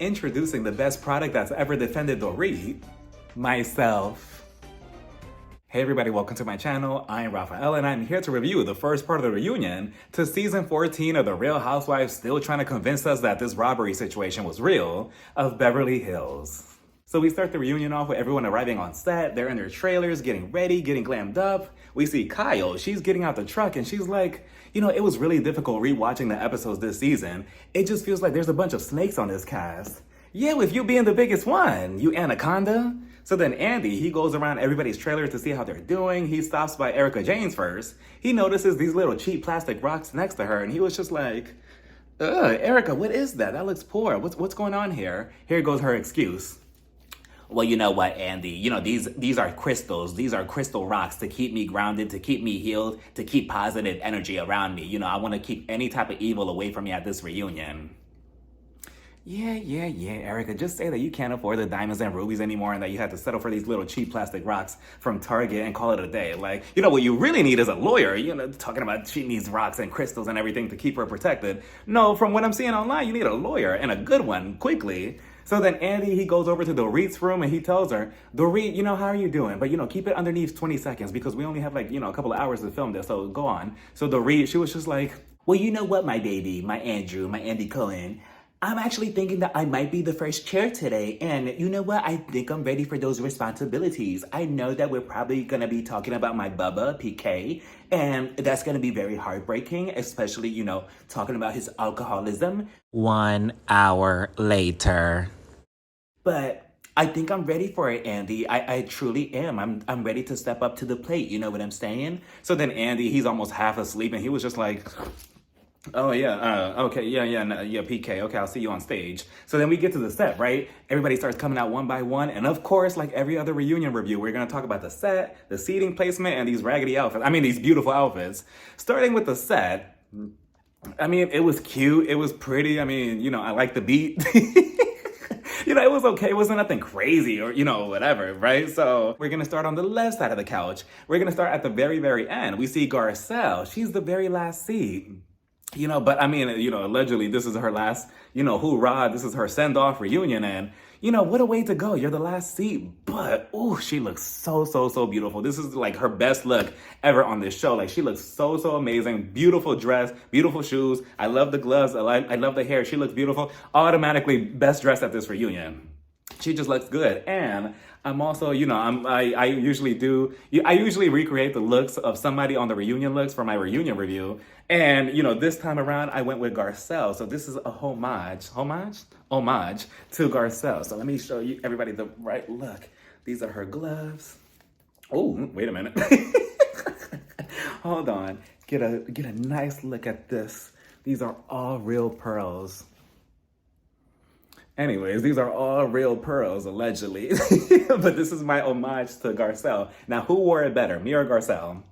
Introducing the best product that's ever defended Dorit, myself. Hey everybody, welcome to my channel. I'm Raphael and I'm here to review the first part of the reunion to season 14 of The Real Housewives still trying to convince us that this robbery situation was real of Beverly Hills. So we start the reunion off with everyone arriving on set. They're in their trailers, getting ready, getting glammed up. We see Kyle, she's getting out the truck and she's like, you know, it was really difficult rewatching the episodes this season. It just feels like there's a bunch of snakes on this cast. Yeah, with you being the biggest one, you anaconda. So then Andy, he goes around everybody's trailer to see how they're doing. He stops by Erica Jane's first. He notices these little cheap plastic rocks next to her and he was just like, ugh, Erica, what is that? That looks poor. What's going on here? Here goes her excuse. Well, you know what, Andy? You know, these are crystals. These are crystal rocks to keep me grounded, to keep me healed, to keep positive energy around me. You know, I want to keep any type of evil away from me at this reunion. Yeah, Erica, just say that you can't afford the diamonds and rubies anymore and that you have to settle for these little cheap plastic rocks from Target and call it a day. Like, you know, what you really need is a lawyer, you know, talking about she needs rocks and crystals and everything to keep her protected. No, from what I'm seeing online, you need a lawyer and a good one, quickly. So then Andy, he goes over to Dorit's room and he tells her, Dorit, you know, how are you doing? But, you know, keep it underneath 20 seconds because we only have like, you know, a couple of hours to film this, so go on. So Dorit, she was just like, well, you know what, my baby, my Andrew, my Andy Cohen, I'm actually thinking that I might be the first chair today. And you know what? I think I'm ready for those responsibilities. I know that we're probably going to be talking about my Bubba, PK, and that's going to be very heartbreaking, especially, you know, talking about his alcoholism. 1 hour later. But I think I'm ready for it, Andy. I truly am. I'm ready to step up to the plate. You know what I'm saying? So then Andy, he's almost half asleep and he was just like, oh yeah, okay, yeah, PK, okay, I'll see you on stage. So then we get to the set, right? Everybody starts coming out one by one, and of course, like every other reunion review, we're gonna talk about the set, the seating placement, and these raggedy outfits. I mean, these beautiful outfits. Starting with the set, I mean, it was cute, it was pretty, I mean, you know, I like the beat. You know, it was okay. It wasn't nothing crazy or, you know, whatever, right? So we're going to start on the left side of the couch. We're going to start at the very, very end. We see Garcelle. She's the very last seat. You know, but I mean, you know, allegedly this is her last, you know, hoorah, this is her send-off reunion. And, you know, what a way to go. You're the last seat. But, oh, she looks so beautiful. This is like her best look ever on this show. Like, she looks so amazing. Beautiful dress, beautiful shoes. I love the gloves. I love the hair. She looks beautiful. Automatically best dressed at this reunion. She just looks good. And I'm also, you know, I usually recreate the looks of somebody on the reunion looks for my reunion review. And, you know, this time around, I went with Garcelle. So this is a homage to Garcelle. So let me show you everybody the right look. These are her gloves. Oh, wait a minute. Hold on. Get a nice look at this. These are all real pearls. Anyways, these are all real pearls, allegedly. But this is my homage to Garcelle. Now, who wore it better, me or Garcelle?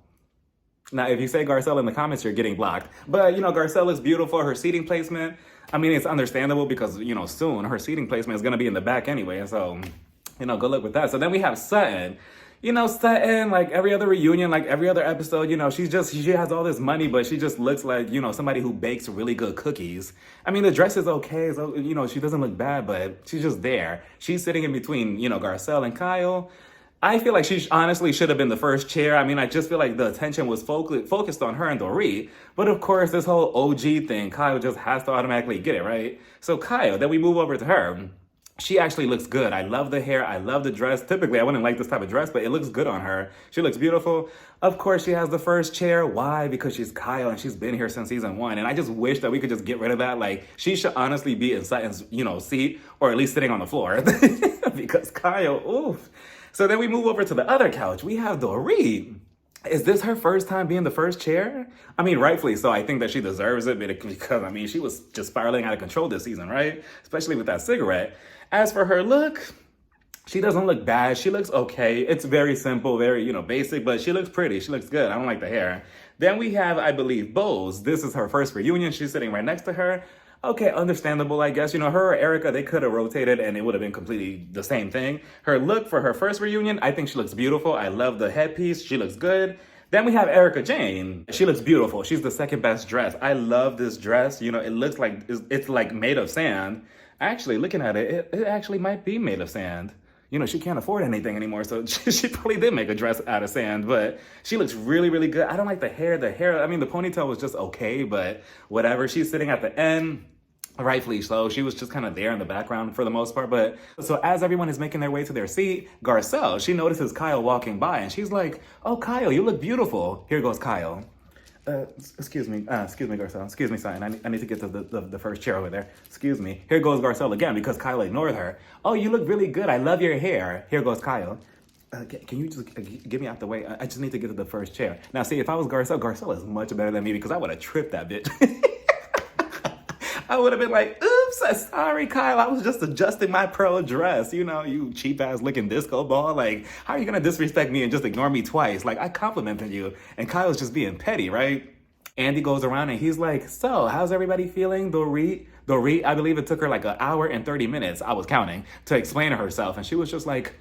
Now, if you say Garcelle in the comments, you're getting blocked. But, you know, Garcelle is beautiful. Her seating placement, I mean, it's understandable because, you know, soon her seating placement is going to be in the back anyway. So, you know, good luck with that. So then we have Sutton. You know, Sutton, like every other reunion, like every other episode, you know, she has all this money, but she just looks like, you know, somebody who bakes really good cookies. I mean, the dress is okay. So, you know, she doesn't look bad, but she's just there. She's sitting in between, you know, Garcelle and Kyle. I feel like she honestly should have been the first chair. I mean, I just feel like the attention was focused on her and Dorit. But of course, this whole OG thing, Kyle just has to automatically get it, right? So Kyle, then we move over to her. She actually looks good. I love the hair. I love the dress. Typically, I wouldn't like this type of dress, but it looks good on her. She looks beautiful. Of course, she has the first chair. Why? Because she's Kyle and she's been here since season 1. And I just wish that we could just get rid of that. Like, she should honestly be in Sutton's, you know, seat or at least sitting on the floor. Because Kyle, oof. So then we move over to the other couch. We have Dorit. Is this her first time being the first chair? I mean, rightfully so. I think that she deserves it because, I mean, she was just spiraling out of control this season, right? Especially with that cigarette. As for her look, she doesn't look bad. She looks okay. It's very simple, very, you know, basic, but she looks pretty. She looks good. I don't like the hair. Then we have, I believe, Bose. This is her first reunion. She's sitting right next to her. Okay, understandable, I guess. You know, her or Erica, they could have rotated and it would have been completely the same thing. Her look for her first reunion, I think she looks beautiful. I love the headpiece. She looks good. Then we have Erica Jane. She looks beautiful. She's the second best dress. I love this dress. You know, it looks like it's like made of sand. Actually, looking at it, it actually might be made of sand. She can't afford anything anymore, so she probably did make a dress out of sand, but she looks really, really good. I don't like the hair. I mean, the ponytail was just okay, but whatever. She's sitting at the end. Rightfully so. She was just kind of there in the background for the most part. But so as everyone is making their way to their seat, Garcelle, she notices Kyle walking by and she's like, "Oh, Kyle, you look beautiful." Here goes Kyle. Excuse me, Garcelle. Excuse me, Simon. I need to get to the first chair over there. Excuse me. Here goes Garcelle again because Kyle ignored her. "Oh, you look really good. I love your hair." Here goes Kyle. Can you just get me out the way? I just need to get to the first chair. Now, see, if I was Garcelle is much better than me because I would have tripped that bitch. I would have been like, "Oops, sorry, Kyle. I was just adjusting my pearl dress. You cheap ass looking disco ball. Like, how are you going to disrespect me and just ignore me twice? Like, I complimented you." And Kyle's just being petty, right? Andy goes around and he's like, "So, how's everybody feeling? Dorit, I believe it took her like an hour and 30 minutes, I was counting, to explain herself." And she was just like,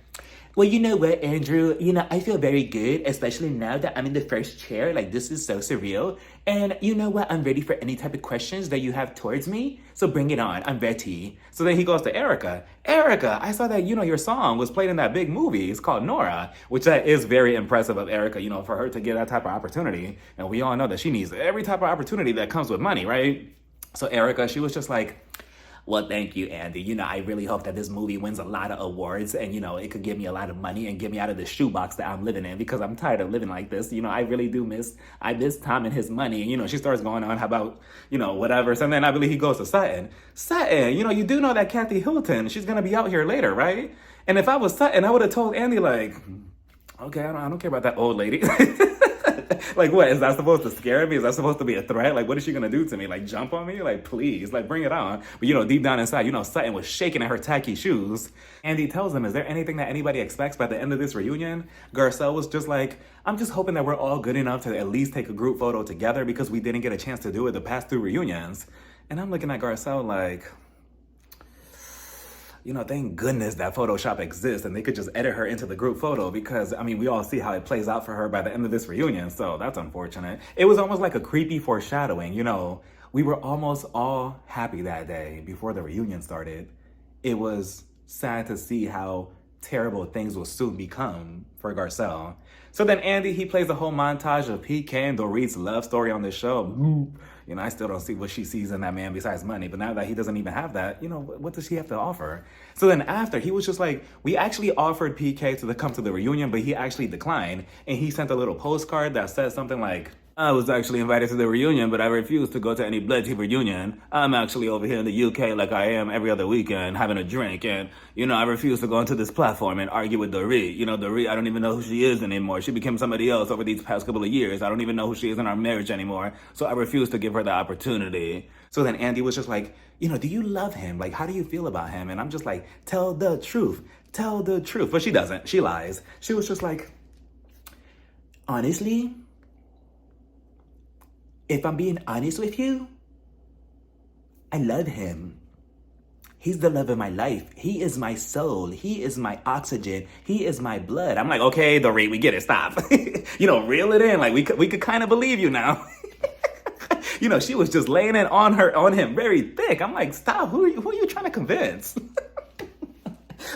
"Well, you know what, Andrew? I feel very good, especially now that I'm in the first chair. Like, this is so surreal. And you know what? I'm ready for any type of questions that you have towards me. So bring it on. I'm ready." So then he goes to Erica. "Erica, I saw that, your song was played in that big movie. It's called Nora," which that is very impressive of Erica, for her to get that type of opportunity. And we all know that she needs every type of opportunity that comes with money, right? So Erica, she was just like, "Well, thank you, Andy. I really hope that this movie wins a lot of awards and, it could give me a lot of money and get me out of the shoebox that I'm living in because I'm tired of living like this. I really do miss Tom and his money." And, she starts going on how about, whatever. So then I believe he goes to Sutton. "Sutton, you do know that Kathy Hilton, she's going to be out here later, right?" And if I was Sutton, I would have told Andy like, "Okay, I don't care about that old lady." Like, what? Is that supposed to scare me? Is that supposed to be a threat? Like, what is she going to do to me? Like, jump on me? Like, please, like, bring it on. But, deep down inside, Sutton was shaking at her tacky shoes. Andy tells him, "Is there anything that anybody expects by the end of this reunion?" Garcelle was just like, "I'm just hoping that we're all good enough to at least take a group photo together because we didn't get a chance to do it the past 2 reunions." And I'm looking at Garcelle like, thank goodness that Photoshop exists and they could just edit her into the group photo because, we all see how it plays out for her by the end of this reunion. So that's unfortunate. It was almost like a creepy foreshadowing. We were almost all happy that day before the reunion started. It was sad to see how terrible things will soon become for Garcelle. So then Andy, he plays a whole montage of PK and Dorit's love story on this show. I still don't see what she sees in that man besides money. But now that he doesn't even have that, what does he have to offer? So then after, he was just like, "We actually offered PK to come to the reunion, but he actually declined." And he sent a little postcard that says something like, "I was actually invited to the reunion, but I refused to go to any Blood Tea reunion. I'm actually over here in the UK like I am every other weekend having a drink. And, I refuse to go onto this platform and argue with Dorit. Dorit, I don't even know who she is anymore. She became somebody else over these past couple of years. I don't even know who she is in our marriage anymore. So I refuse to give her the opportunity." So then Andy was just like, "Do you love him? Like, how do you feel about him?" And I'm just like, "Tell the truth. Tell the truth." But she doesn't. She lies. She was just like, "Honestly, if I'm being honest with you, I love him. He's the love of my life. He is my soul. He is my oxygen. He is my blood." I'm like, "Okay, Dorit, we get it. Stop." Reel it in. Like, we could kind of believe you now. She was just laying it on him very thick. I'm like, "Stop. Who are you trying to convince?"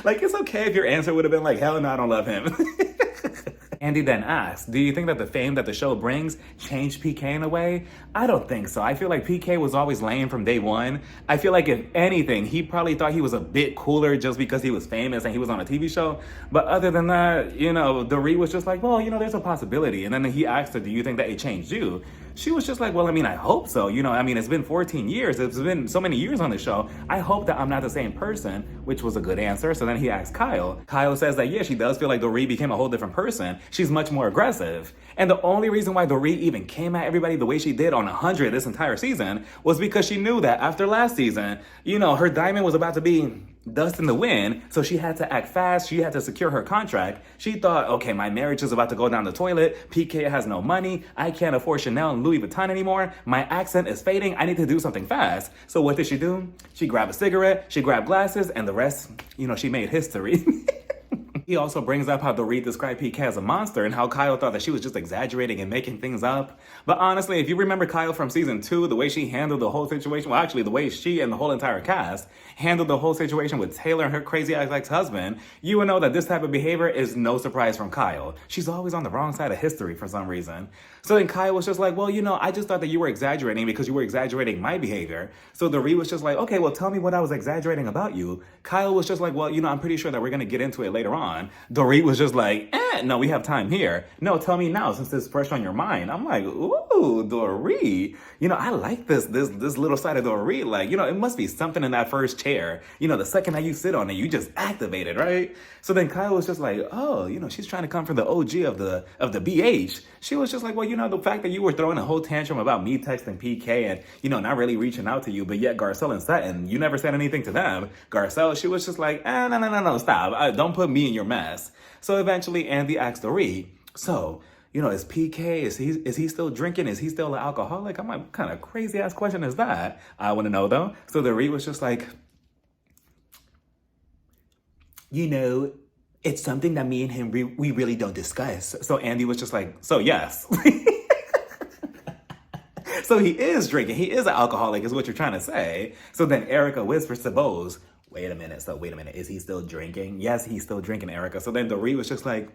Like, it's okay if your answer would have been like, "Hell no, I don't love him." Andy then asks, "Do you think that the fame that the show brings changed PK in a way?" I don't think so. I feel like PK was always lame from day one. I feel like if anything, he probably thought he was a bit cooler just because he was famous and he was on a TV show. But other than that, Dorit was just like, "Well, there's a possibility." And then he asked her, "Do you think that it changed you?" She was just like, "Well, I hope so. It's been 14 years. It's been so many years on the show. I hope that I'm not the same person," which was a good answer. So then he asked Kyle. Kyle says that, yeah, she does feel like Dorit became a whole different person. She's much more aggressive. And the only reason why Dorit even came at everybody the way she did on 100 this entire season was because she knew that after last season, her diamond was about to be dust in the wind, so she had to act fast. She had to secure her contract. She thought, okay, my marriage is about to go down the toilet. PK has no money. I can't afford Chanel and Louis Vuitton anymore. My accent is fading. I need to do something fast. So what did she do? She grabbed a cigarette, she grabbed glasses, and the rest, she made history. He also brings up how Dorit described PK as a monster and how Kyle thought that she was just exaggerating and making things up. But honestly, if you remember Kyle from season 2, the way she handled the whole situation, well, actually, the way she and the whole entire cast handled the whole situation with Taylor and her crazy ex-husband, you would know that this type of behavior is no surprise from Kyle. She's always on the wrong side of history for some reason. So then Kyle was just like, well, I just thought that you were exaggerating because you were exaggerating my behavior. So Dorit was just like, okay, well, tell me what I was exaggerating about you. Kyle was just like, well, I'm pretty sure that we're going to get into it later on. Dorit was just like, no, we have time here. No, tell me now since it's fresh on your mind. I'm like, ooh, Dorit. I like this little side of Dorit. Like, it must be something in that first chair. The second that you sit on it, you just activate it, right? So then Kyle was just like, oh, she's trying to come from the OG of the BH. She was just like, well, the fact that you were throwing a whole tantrum about me texting PK and, not really reaching out to you, but yet Garcelle and Sutton, you never said anything to them. Garcelle, she was just like, no, stop. Don't put me in your mess. So eventually Andy asked Dorit, so, is PK, is he still drinking? Is he still an alcoholic? I'm like, what kind of crazy ass question is that? I want to know though. So Dorit was just like, it's something that me and him, we really don't discuss. So Andy was just like, so yes. So he is drinking. He is an alcoholic is what you're trying to say. So then Erica whispers to Bose, wait a minute. Is he still drinking? Yes, he's still drinking, Erica. So then Dorit was just like,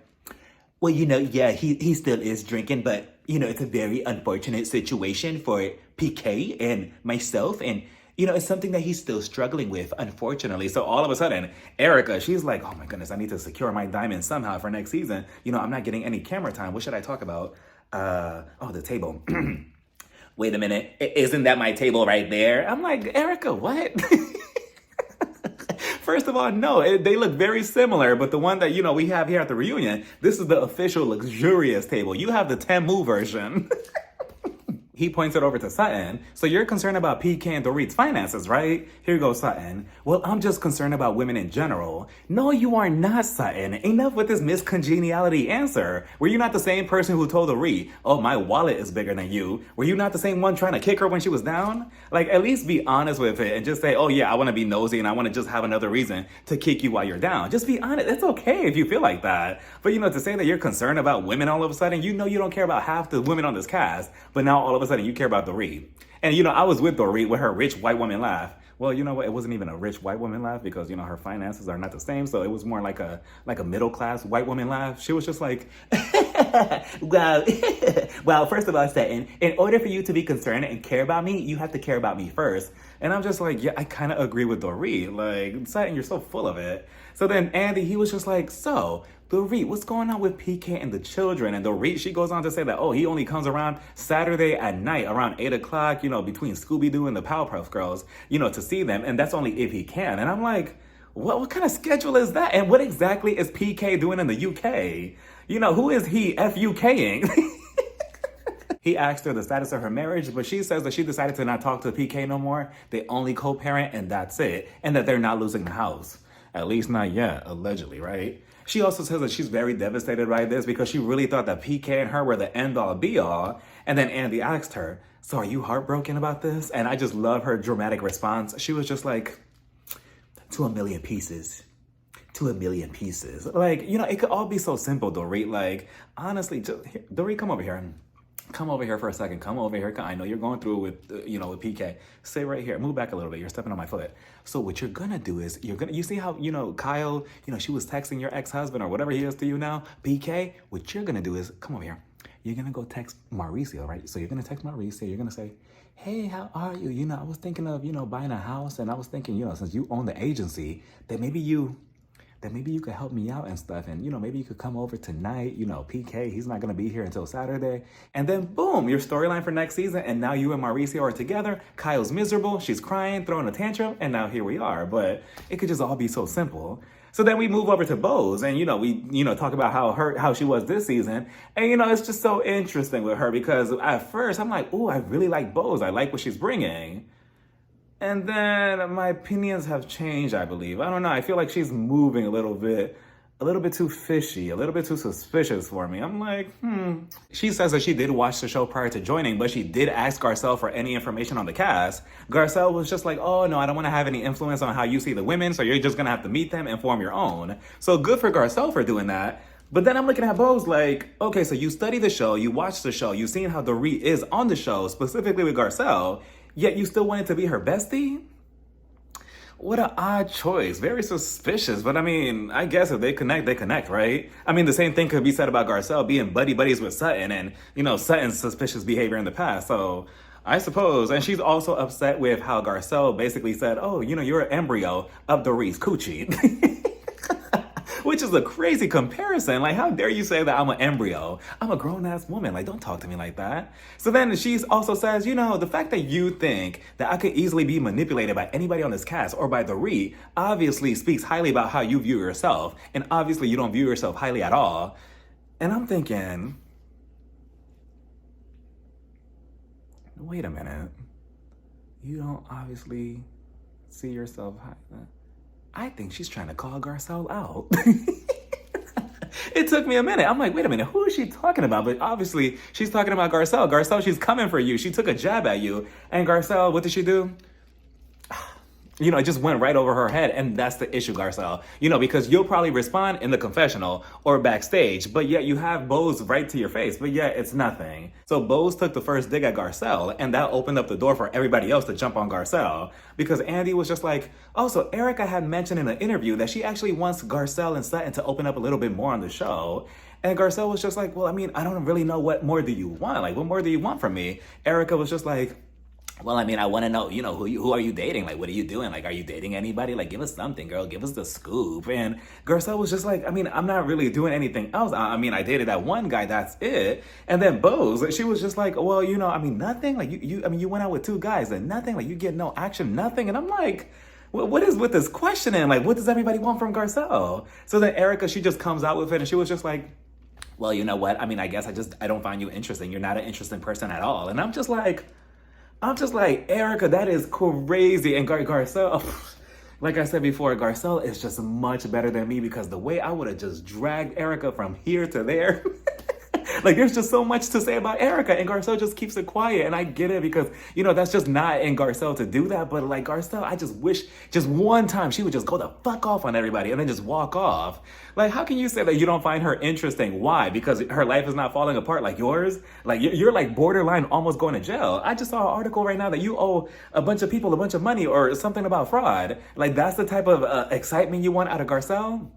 well, yeah, he still is drinking, but, it's a very unfortunate situation for PK and myself. And, it's something that he's still struggling with, unfortunately. So all of a sudden, Erica, she's like, oh my goodness, I need to secure my diamond somehow for next season. I'm not getting any camera time. What should I talk about? The table. Wait a minute. Isn't that my table right there? I'm like, Erica, what? First of all, no, they look very similar, but the one that, we have here at the reunion, this is the official luxurious table. You have the Temu version. He points it over to Sutton. So you're concerned about PK and Dorit's finances, right? Here goes Sutton. Well, I'm just concerned about women in general. No, you are not, Sutton. Enough with this miscongeniality answer. Were you not the same person who told Dorit, oh, my wallet is bigger than you? Were you not the same one trying to kick her when she was down? Like, at least be honest with it and just say, oh yeah, I want to be nosy and I want to just have another reason to kick you while you're down. Just be honest. It's okay if you feel like that. But to say that you're concerned about women all of a sudden, you don't care about half the women on this cast, but now all of a sudden you care about Dorit. And I was with Dorit with her rich white woman laugh. Well, you know what? It wasn't even a rich white woman laugh because, her finances are not the same. So it was more like a middle class white woman laugh. She was just like, well, first of all, Sutton, in order for you to be concerned and care about me, you have to care about me first. And I'm just like, yeah, I kind of agree with Dorit. Like, Sutton, you're so full of it. So then Andy, he was just like, so, Dorit, what's going on with PK and the children? And Dorit, she goes on to say that, oh, he only comes around Saturday at night around 8 o'clock, between Scooby-Doo and the Powerpuff Girls, to see them. And that's only if he can. And I'm like, what kind of schedule is that? And what exactly is PK doing in the UK? Who is he FUKing? He asked her the status of her marriage, but she says that she decided to not talk to PK no more. They only co-parent and that's it. And that they're not losing the house. At least not yet, allegedly, right? She also says that she's very devastated by this because she really thought that PK and her were the end-all be-all. And then Andy asked her, so are you heartbroken about this? And I just love her dramatic response. She was just like, to a million pieces. To a million pieces. Like, it could all be so simple, Dorit. Like, honestly, Dorit, come over here. Come over here for a second. Come over here. I know you're going through it with, with PK. Stay right here. Move back a little bit. You're stepping on my foot. So what you're going to do is you see how, Kyle, she was texting your ex-husband or whatever he is to you now, PK. What you're going to do is, come over here. You're going to go text Mauricio, right? So you're going to text Mauricio. You're going to say, hey, how are you? I was thinking of, buying a house. And I was thinking, since you own the agency, that maybe you could help me out and stuff. And, maybe you could come over tonight. PK, he's not going to be here until Saturday. And then, boom, your storyline for next season. And now you and Mauricio are together. Kyle's miserable. She's crying, throwing a tantrum. And now here we are. But it could just all be so simple. So then we move over to Bose. And, we talk about how she was this season. And, it's just so interesting with her. Because at first, I'm like, oh, I really like Bose. I like what she's bringing. And then my opinions have changed, I believe. I don't know. I feel like she's moving a little bit a little bit too fishy, a little bit too suspicious for me. I'm like, She says that she did watch the show prior to joining, but she did ask Garcelle for any information on the cast. Garcelle was just like, oh no, I don't want to have any influence on how you see the women, so you're just gonna have to meet them and form your own. So good for Garcelle for doing that. But then I'm looking at Bo's like, okay, so you study the show, you watch the show, you've seen how Dorit is on the show, specifically with Garcelle, yet you still wanted to be her bestie? What an odd choice. Very suspicious. But I mean, I guess if they connect, right? I mean, the same thing could be said about Garcelle being buddies with Sutton and, Sutton's suspicious behavior in the past. So I suppose. And she's also upset with how Garcelle basically said, oh, you're an embryo of Dorit's coochie. Which is a crazy comparison. Like, how dare you say that I'm an embryo? I'm a grown-ass woman. Like, don't talk to me like that. So then she also says, the fact that you think that I could easily be manipulated by anybody on this cast or by Dorit obviously speaks highly about how you view yourself. And obviously you don't view yourself highly at all. And I'm thinking, wait a minute. You don't obviously see yourself highly. I think she's trying to call Garcelle out. It took me a minute. I'm like, wait a minute, who is she talking about? But obviously, she's talking about Garcelle. Garcelle, she's coming for you. She took a jab at you. And Garcelle, what did she do? It just went right over her head. And that's the issue, Garcelle. Because you'll probably respond in the confessional or backstage, but yet you have Bose right to your face, but yet it's nothing. So Bose took the first dig at Garcelle, and that opened up the door for everybody else to jump on Garcelle. Because Andy was just like, oh, so Erica had mentioned in an interview that she actually wants Garcelle and Sutton to open up a little bit more on the show. And Garcelle was just like, well, I mean, I don't really know what more do you want? Like, what more do you want from me? Erica was just like, well, I mean, I want to know, who are you dating? Like, what are you doing? Like, are you dating anybody? Like, give us something, girl. Give us the scoop. And Garcelle was just like, I mean, I'm not really doing anything else. I mean, I dated that one guy. That's it. And then Bose, she was just like, well, I mean, nothing. Like, you went out with two guys and nothing. Like, you get no action, nothing. And I'm like, what is with this questioning? Like, what does everybody want from Garcelle? So then Erica, she just comes out with it and she was just like, well, you know what? I mean, I guess I don't find you interesting. You're not an interesting person at all. And I'm just like, Erica, that is crazy. And Garcelle, like I said before, Garcelle is just much better than me because the way I would have just dragged Erica from here to there. Like, there's just so much to say about Erica, and Garcelle just keeps it quiet. And I get it because, that's just not in Garcelle to do that. But like Garcelle, I just wish just one time she would just go the fuck off on everybody and then just walk off. Like, how can you say that you don't find her interesting? Why? Because her life is not falling apart like yours? Like, you're like borderline almost going to jail. I just saw an article right now that you owe a bunch of people a bunch of money or something about fraud. Like, that's the type of excitement you want out of Garcelle?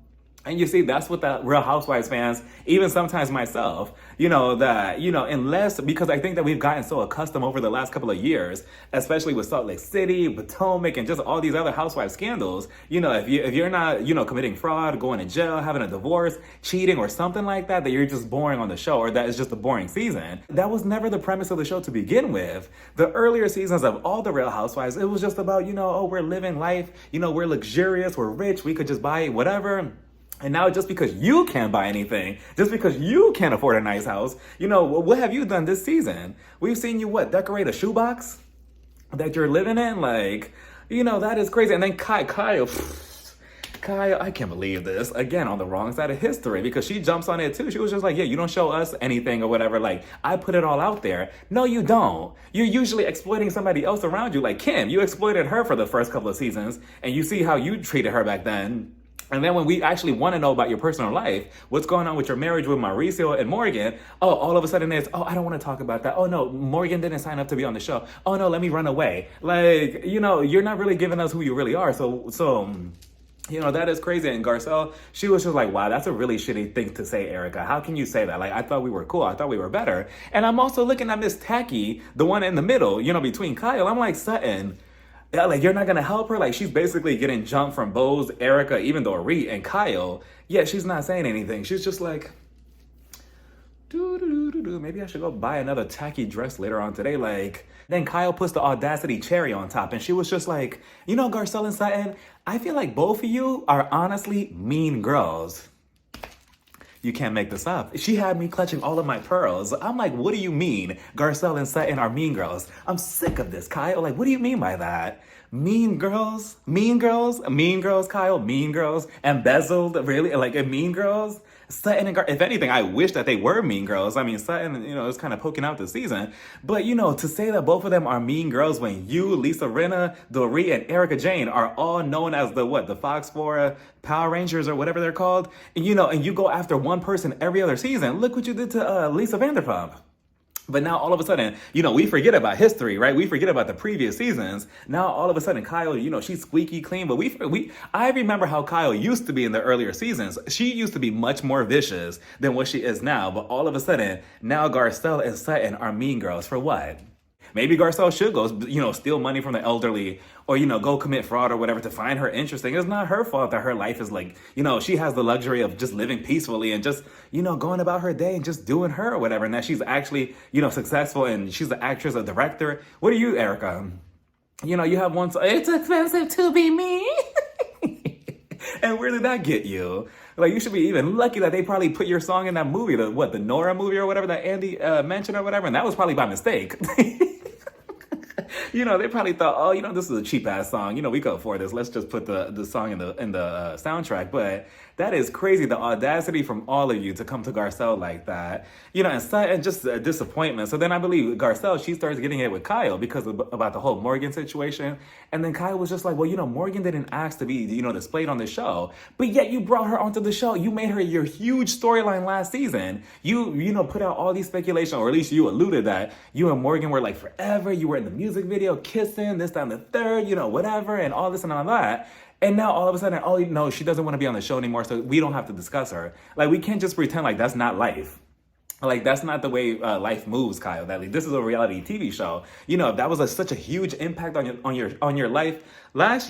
And you see, that's what the Real Housewives fans, even sometimes myself, unless, because I think that we've gotten so accustomed over the last couple of years, especially with Salt Lake City, Potomac, and just all these other housewife scandals, if you're not, committing fraud, going to jail, having a divorce, cheating, or something like that, that you're just boring on the show, or that is just a boring season. That was never the premise of the show to begin with. The earlier seasons of all the Real Housewives, it was just about, we're living life, we're luxurious, we're rich, we could just buy whatever. And now just because you can't buy anything, just because you can't afford a nice house, what have you done this season? We've seen you, decorate a shoebox that you're living in? Like, that is crazy. And then Kyle, I can't believe this. Again, on the wrong side of history because she jumps on it too. She was just like, yeah, you don't show us anything or whatever. Like, I put it all out there. No, you don't. You're usually exploiting somebody else around you. Like Kim, you exploited her for the first couple of seasons and you see how you treated her back then. And then when we actually want to know about your personal life, what's going on with your marriage with Mauricio and Morgan, all of a sudden it's, I don't want to talk about that. Oh, no, Morgan didn't sign up to be on the show. Oh, no, let me run away. Like, you're not really giving us who you really are. So that is crazy. And Garcelle, she was just like, wow, that's a really shitty thing to say, Erica. How can you say that? Like, I thought we were cool. I thought we were better. And I'm also looking at Miss Tacky, the one in the middle, between Kyle. I'm like, Sutton, yeah, like, you're not going to help her? Like, she's basically getting jumped from Bose, Erica, even Dorit, and Kyle. Yeah, she's not saying anything. She's just like, maybe I should go buy another tacky dress later on today. Like, then Kyle puts the audacity cherry on top, and she was just like, Garcelle and Sutton, I feel like both of you are honestly mean girls. You can't make this up. She had me clutching all of my pearls. I'm like, what do you mean Garcelle and Sutton are mean girls? I'm sick of this, Kyle. Like, what do you mean by that? Mean Girls, Mean Girls, Mean Girls, Kyle, Mean Girls, Embezzled, really? Like, in Mean Girls? Sutton and if anything, I wish that they were Mean Girls. I mean, Sutton, is kind of poking out this season. But, to say that both of them are Mean Girls when you, Lisa Rinna, Dorit, and Erica Jane are all known as the Fox 4 Power Rangers or whatever they're called, and you go after one person every other season. Look what you did to Lisa Vanderpump. But now all of a sudden, we forget about history, right? We forget about the previous seasons. Now all of a sudden, Kyle, she's squeaky clean. But I remember how Kyle used to be in the earlier seasons. She used to be much more vicious than what she is now. But all of a sudden, now Garcelle and Sutton are Mean Girls for what? Maybe Garcelle should go, steal money from the elderly or, go commit fraud or whatever to find her interesting. It's not her fault that her life is like, she has the luxury of just living peacefully and just, going about her day and just doing her or whatever. And that she's actually, successful and she's the actress, a director. What are you, Erica? You have one song, it's expensive to be me. And where did that get you? Like, you should be even lucky that they probably put your song in that movie, the Nora movie or whatever that Andy mentioned or whatever. And that was probably by mistake. They probably thought, oh, this is a cheap ass song. We could afford this. Let's just put the song in the soundtrack. But that is crazy. The audacity from all of you to come to Garcelle like that. And just a disappointment. So then I believe Garcelle, she starts getting it with Kyle because about the whole Morgan situation. And then Kyle was just like, well, Morgan didn't ask to be, displayed on the show. But yet you brought her onto the show. You made her your huge storyline last season. You put out all these speculation, or at least you alluded that you and Morgan were like forever. You were in the music video, kissing, this, that, and the third, whatever, and all this and all that. And now all of a sudden, oh, no, she doesn't want to be on the show anymore, so we don't have to discuss her. Like, we can't just pretend like that's not life. Like, that's not the way life moves, Kyle. That this is a reality TV show. If that was such a huge impact on your life last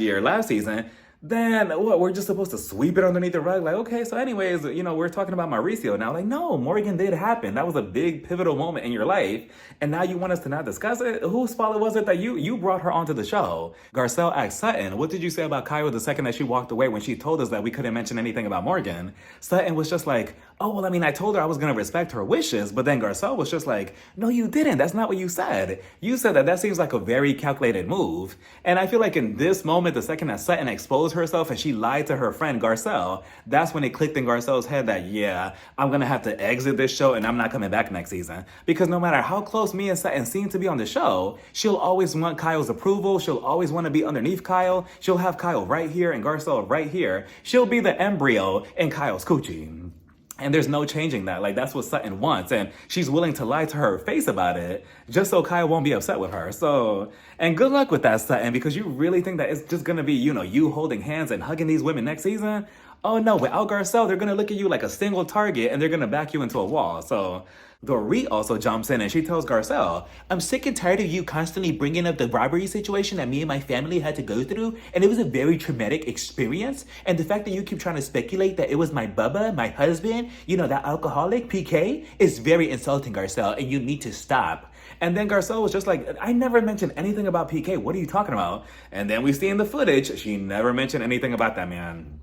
season, then what, we're just supposed to sweep it underneath the rug? Like, okay, so anyways, we're talking about Mauricio now. Like, no, Morgan did happen. That was a big pivotal moment in your life. And now you want us to not discuss it? Whose fault was it that you brought her onto the show? Garcelle asked Sutton, what did you say about Kyle the second that she walked away when she told us that we couldn't mention anything about Morgan? Sutton was just like, oh, well, I mean, I told her I was going to respect her wishes. But then Garcelle was just like, no, you didn't. That's not what you said. You said that seems like a very calculated move. And I feel like in this moment, the second that Sutton exposed herself and she lied to her friend Garcelle, that's when it clicked in Garcelle's head that, yeah, I'm going to have to exit this show and I'm not coming back next season. Because no matter how close me and Sutton seem to be on the show, she'll always want Kyle's approval. She'll always want to be underneath Kyle. She'll have Kyle right here and Garcelle right here. She'll be the embryo in Kyle's coochie. And there's no changing that. Like, that's what Sutton wants. And she's willing to lie to her face about it just so Kyle won't be upset with her. So, and good luck with that, Sutton, because you really think that it's just going to be, you holding hands and hugging these women next season? Oh, no. Without Garcelle, they're going to look at you like a single target and they're going to back you into a wall. So Dorit also jumps in and she tells Garcelle, I'm sick and tired of you constantly bringing up the robbery situation that me and my family had to go through. And it was a very traumatic experience. And the fact that you keep trying to speculate that it was my bubba, my husband, that alcoholic, PK, is very insulting, Garcelle, and you need to stop. And then Garcelle was just like, I never mentioned anything about PK. What are you talking about? And then we see in the footage, she never mentioned anything about that man.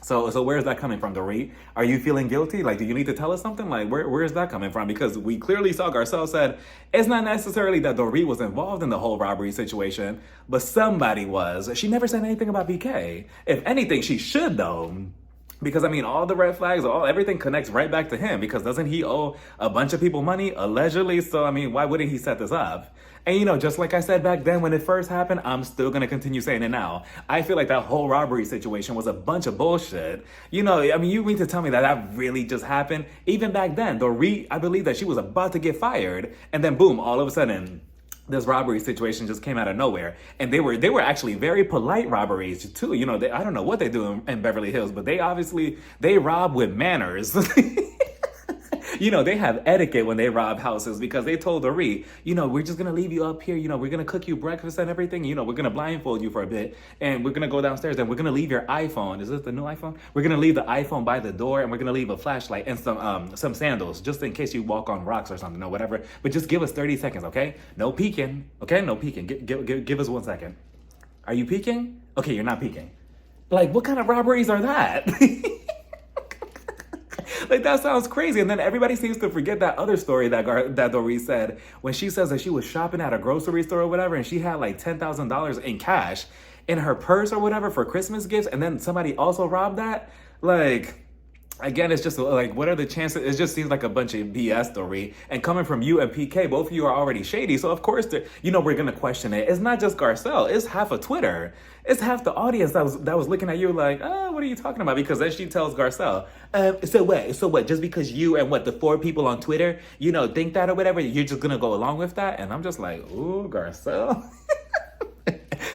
So where's that coming from, Dorit? Are you feeling guilty? Like, do you need to tell us something? Like, where is that coming from? Because we clearly saw Garcelle said it's not necessarily that Dorit was involved in the whole robbery situation, but somebody was. She never said anything about BK. If anything, she should, though. Because, I mean, all the red flags, everything connects right back to him. Because doesn't he owe a bunch of people money, allegedly? So, I mean, why wouldn't he set this up? And, just like I said back then when it first happened, I'm still going to continue saying it now. I feel like that whole robbery situation was a bunch of bullshit. You mean to tell me that really just happened? Even back then, Dorit, I believe that she was about to get fired. And then, boom, all of a sudden, this robbery situation just came out of nowhere. And they were actually very polite robberies too. I don't know what they do in Beverly Hills, but they rob with manners. They have etiquette when they rob houses because they told Dorit, we're just going to leave you up here. We're going to cook you breakfast and everything. We're going to blindfold you for a bit and we're going to go downstairs and we're going to leave your iPhone. Is this the new iPhone? We're going to leave the iPhone by the door and we're going to leave a flashlight and some sandals just in case you walk on rocks or something or whatever. But just give us 30 seconds, okay? No peeking, okay? No peeking. Give us 1 second. Are you peeking? Okay, you're not peeking. Like, what kind of robberies are that? Like, that sounds crazy. And then everybody seems to forget that other story that Dorit said when she says that she was shopping at a grocery store or whatever, and she had like $10,000 in cash in her purse or whatever for Christmas gifts, and then somebody also robbed that. Like, again, it's just like, what are the chances? It just seems like a bunch of BS, Dorit. And coming from you and PK, both of you are already shady. So of course, we're gonna question it. It's not just Garcelle. It's half of Twitter. It's half the audience that was looking at you like, what are you talking about? Because then she tells Garcelle, so what? Just because you and the 4 people on Twitter, think that or whatever, you're just gonna go along with that? And I'm just like, ooh, Garcelle.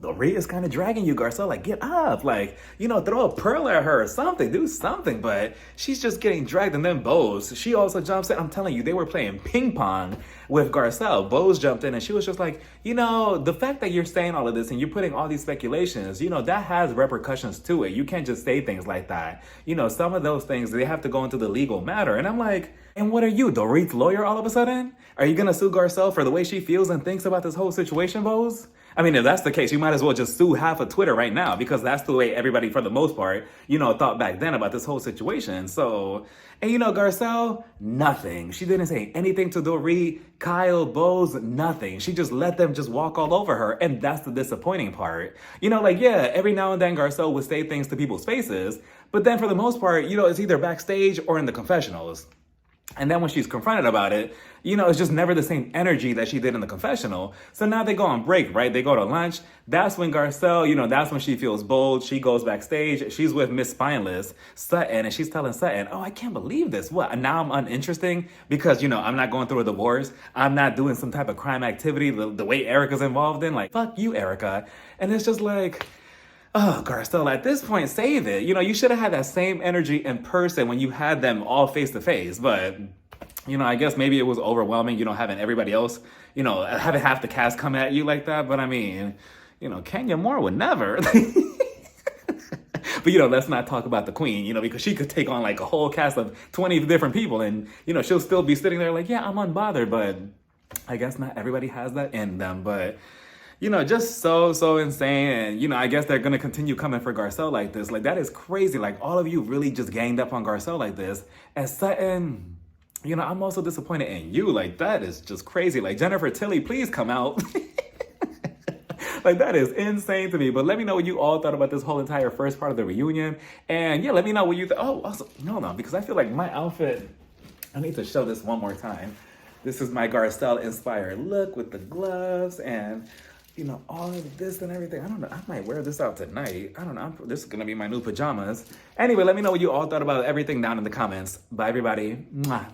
Dorit is kind of dragging you, Garcelle. Like, get up. Like, throw a pearl at her or something. Do something. But she's just getting dragged. And then Bose, she also jumps in. I'm telling you, they were playing ping pong with Garcelle. Bose jumped in and she was just like, the fact that you're saying all of this and you're putting all these speculations, that has repercussions to it. You can't just say things like that. Some of those things, they have to go into the legal matter. And I'm like, and what are you, Dorit's lawyer all of a sudden? Are you going to sue Garcelle for the way she feels and thinks about this whole situation, Bose? I mean, if that's the case, you might as well just sue half of Twitter right now, because that's the way everybody, for the most part, thought back then about this whole situation. So, and Garcelle, nothing. She didn't say anything to Dorit, Kyle, Bose, nothing. She just let them just walk all over her. And that's the disappointing part. Every now and then Garcelle would say things to people's faces, but then for the most part, it's either backstage or in the confessionals. And then when she's confronted about it, it's just never the same energy that she did in the confessional. So now they go on break, right? They go to lunch. That's when Garcelle, that's when she feels bold. She goes backstage. She's with Miss Spineless, Sutton, and she's telling Sutton, oh, I can't believe this. What? Now I'm uninteresting because, I'm not going through a divorce. I'm not doing some type of crime activity the way Erica's involved in. Like, fuck you, Erica. And it's just like, oh, Garcelle, at this point, save it. You should have had that same energy in person when you had them all face to face. But, I guess maybe it was overwhelming, having everybody else, having half the cast come at you like that. But I mean, Kenya Moore would never. But, let's not talk about the queen, because she could take on like a whole cast of 20 different people. And, she'll still be sitting there like, yeah, I'm unbothered. But I guess not everybody has that in them. But just so insane. And, I guess they're going to continue coming for Garcelle like this. Like, that is crazy. Like, all of you really just ganged up on Garcelle like this. And Sutton, I'm also disappointed in you. Like, that is just crazy. Like, Jennifer Tilly, please come out. Like, that is insane to me. But let me know what you all thought about this whole entire first part of the reunion. And, yeah, let me know what you also, no, because I feel like my outfit, I need to show this one more time. This is my Garcelle-inspired look with the gloves and all of this and everything. I don't know. I might wear this out tonight. I don't know. This is going to be my new pajamas. Anyway, let me know what you all thought about everything down in the comments. Bye, everybody. Mwah.